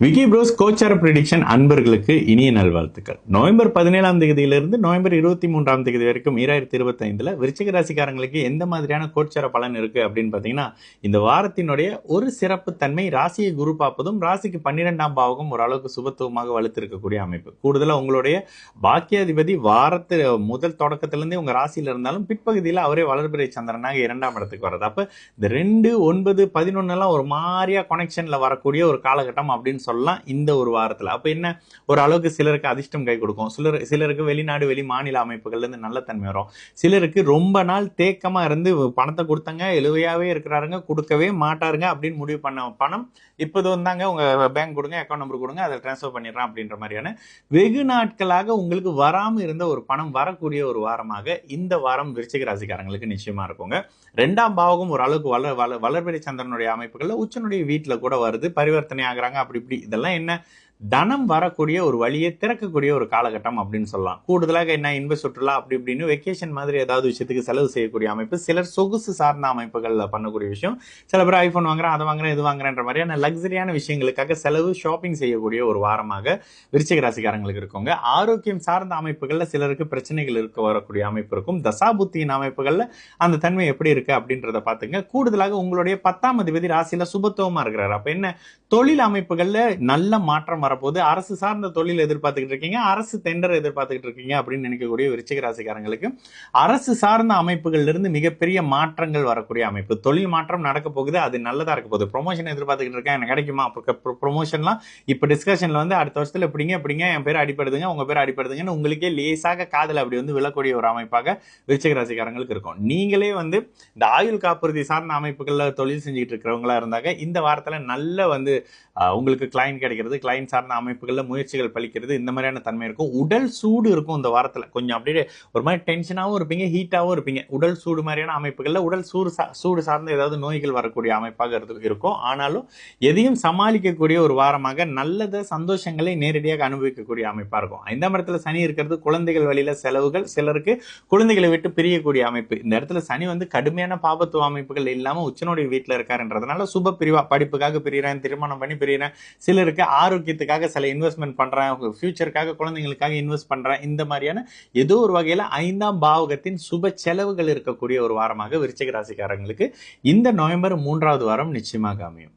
Vicky pros கோச்சார prediction அன்பர்களுக்கு இனிய நல்வாழ்த்துக்கள். நவம்பர் 17ஆம் தேதியிலிருந்து நவம்பர் 23ஆம் தேதி வரைக்கும் 2025 விருச்சிக ராசிக்காரங்களுக்கு எந்த மாதிரியான கோச்சார பலன் இருக்கு அப்படின்னு பார்த்தீங்கன்னா, இந்த வாரத்தினுடைய ஒரு சிறப்பு தன்மை ராசியை குரு பார்ப்பதும் ராசிக்கு 12ஆம் பாவகம் ஓரளவுக்கு சுபத்துவமாக வலுத்திருக்கக்கூடிய அமைப்பு. கூடுதலா உங்களுடைய பாக்கியாதிபதி வாரத்து முதல் தொடக்கத்திலிருந்தே உங்க ராசியில இருந்தாலும் பிற்பகுதியில் அவரே வளர்பிறை சந்திரனாக 2ஆம் இடத்துக்கு வர்றது. அப்ப இந்த 2, 9, 11 எல்லாம் ஒரு மாதிரியா கனெக்ஷன்ல வரக்கூடிய ஒரு காலகட்டம் அப்படின்னு சொல்லலாம் இந்த ஒரு வாரத்துல. அப்ப என்ன, ஒரு அளவுக்கு சிலருக்கு அதிர்ஷ்டம் கை கொடுக்கும், சிலருக்கு வெளிநாடு வெளி மாநில அமைப்புகள்ல இருந்து நல்ல தன்மை வரும், சிலருக்கு ரொம்ப நாள் தேக்கமா இருந்து பணத்தை கொடுத்தாங்க எழுவையாவே இருக்கிறாருங்க கொடுக்கவே மாட்டாருங்க அப்படின்னு முடிவு பண்ண பணம் இப்போது வந்தாங்க உங்க பேங்க் கொடுங்க அக்கௌண்ட் நம்பர் கொடுங்க அதை டிரான்ஸ்ஃபர் பண்ணிடுறேன் அப்படின்ற மாதிரியான வெகு நாட்களாக உங்களுக்கு வராம இருந்த ஒரு பணம் வரக்கூடிய ஒரு வாரமாக இந்த வாரம் விருச்சிக ராசிக்காரங்களுக்கு நிச்சயமா இருக்குங்க. 2ஆம் பாவகம் ஒரு அளவுக்கு வளர்பிறை சந்திரனுடைய அமைப்புகள்ல உச்சனுடைய வீட்டுல கூட வருது, பரிவர்த்தனை ஆகுறாங்க. அப்படி இப்படி இதெல்லாம் என்ன, தனம் வரக்கூடிய ஒரு வழியை திறக்கக்கூடிய ஒரு காலகட்டம் அப்படின்னு சொல்லலாம். கூடுதலாக என்ன, இன்ப சுற்றுலா அப்படி இப்படின்னு வெக்கேஷன் மாதிரி ஏதாவது விஷயத்துக்கு செலவு செய்யக்கூடிய அமைப்பு, சிலர் சொகுசு சார்ந்த அமைப்புகள்ல பண்ணக்கூடிய விஷயம், சில பேர் ஐபோன் வாங்குறேன் அதை வாங்குறேன் இது வாங்குறேன்ற மாதிரியான லக்ஸரியான விஷயங்களுக்காக செலவு ஷாப்பிங் செய்யக்கூடிய ஒரு வாரமாக விருச்சிக ராசிக்காரங்களுக்கு இருக்குங்க. ஆரோக்கியம் சார்ந்த அமைப்புகள்ல சிலருக்கு பிரச்சனைகள் இருக்க வரக்கூடிய அமைப்பு இருக்கும். தசாபுத்தியின் அமைப்புகள்ல அந்த தன்மை எப்படி இருக்கு அப்படின்றத பாத்துங்க. கூடுதலாக உங்களுடைய 10ஆம் அதிபதி ராசியில சுபத்துவமா இருக்கிறாரு. அப்ப என்ன, தொழில் அமைப்புகள்ல நல்ல மாற்றம் வரப்போது. அரசு சார்ந்த தொழில் எதிர்பார்த்துக்கிட்டு இருக்கீங்க, அரசு டெண்டர் எதிர்பார்த்துக்கிட்டு இருக்கீங்க அப்படின்னு நினைக்கக்கூடிய விருச்சிக ராசிக்காரங்களுக்கு அரசு சார்ந்த அமைப்புகள்ல இருந்து மிகப்பெரிய மாற்றங்கள் வரக்கூடிய அமைப்பு. தொழில் மாற்றம் நடக்க போகுது, அது நல்லதா இருக்க போகுது. ப்ரொமோஷன் எதிர்பார்த்துக்கிட்டு இருக்கேன், எனக்கு கிடைக்குமா? ப்ரொமோஷன்லாம் இப்ப டிஸ்கஷன்ல வந்து அடுத்த வருஷத்துல எப்படிங்க என் பேர் அடிப்படுதுங்க உங்க பேர் அடிப்படுதுங்கன்னு உங்களுக்கே லேசாக காதல் அப்படி வந்து விழக்கூடிய ஒரு அமைப்பாக விருச்சிக ராசிக்காரங்களுக்கு இருக்கும். நீங்களே வந்து இந்த ஆயுள் காப்புறுதி சார்ந்த அமைப்புகள்ல தொழில் செஞ்சுட்டு இருக்கிறவங்களா இருந்தாங்க இந்த வாரத்துல நல்ல வந்து உங்களுக்கு கிளைண்ட் கிடைக்கிறது, கிளைண்ட் சார்ந்த அமைப்புகள்ல முயற்சிகள் பலிக்கிறது, இந்த மாதிரியான தன்மை இருக்கும். உடல் சூடு இருக்கும் இந்த வாரத்துல, கொஞ்சம் அப்படியே ஒரு மாதிரி டென்ஷனாகவும் இருப்பீங்க, ஹீட்டாகவும் இருப்பீங்க. உடல் சூடு மாதிரியான அமைப்புகள்ல உடல் சூடு சார்ந்த ஏதாவது நோய்கள் வரக்கூடிய அமைப்பாக இருக்கும். ஆனாலும் எதையும் சமாளிக்கக்கூடிய ஒரு வாரமாக நல்லத சந்தோஷங்களை நேரடியாக அனுபவிக்கக்கூடிய அமைப்பா இருக்கும். 5ஆம் இடத்துல சனி இருக்கிறது குழந்தைகள் வழியில செலவுகள், சிலருக்கு குழந்தைகளை விட்டு பிரியக்கூடிய அமைப்பு. இந்த இடத்துல சனி வந்து கடுமையான பாபத்துவ அமைப்புகள் இல்லாம உச்சனுடைய வீட்டுல இருக்காருன்றதுனால சுப பிரிவா, படிப்புக்காக பிரிகிறேன், திருமணம் பண்ணி பிரிகிறேன், சிலருக்கு ஆரோக்கியத்துக்காக சில இன்வெஸ்ட்மெண்ட் பண்றேன், ஃபியூச்சருக்காக குழந்தைங்களுக்காக இன்வெஸ்ட் பண்றேன், இந்த மாதிரியான ஏதோ ஒரு வகையில 5ஆம் பாவகத்தின் சுப செலவுகள் இருக்கக்கூடிய ஒரு வாரமாக விருச்சிக ராசிக்காரங்களுக்கு இந்த நவம்பர் 3ஆவது வாரம் நிச்சயமாக அமையும்.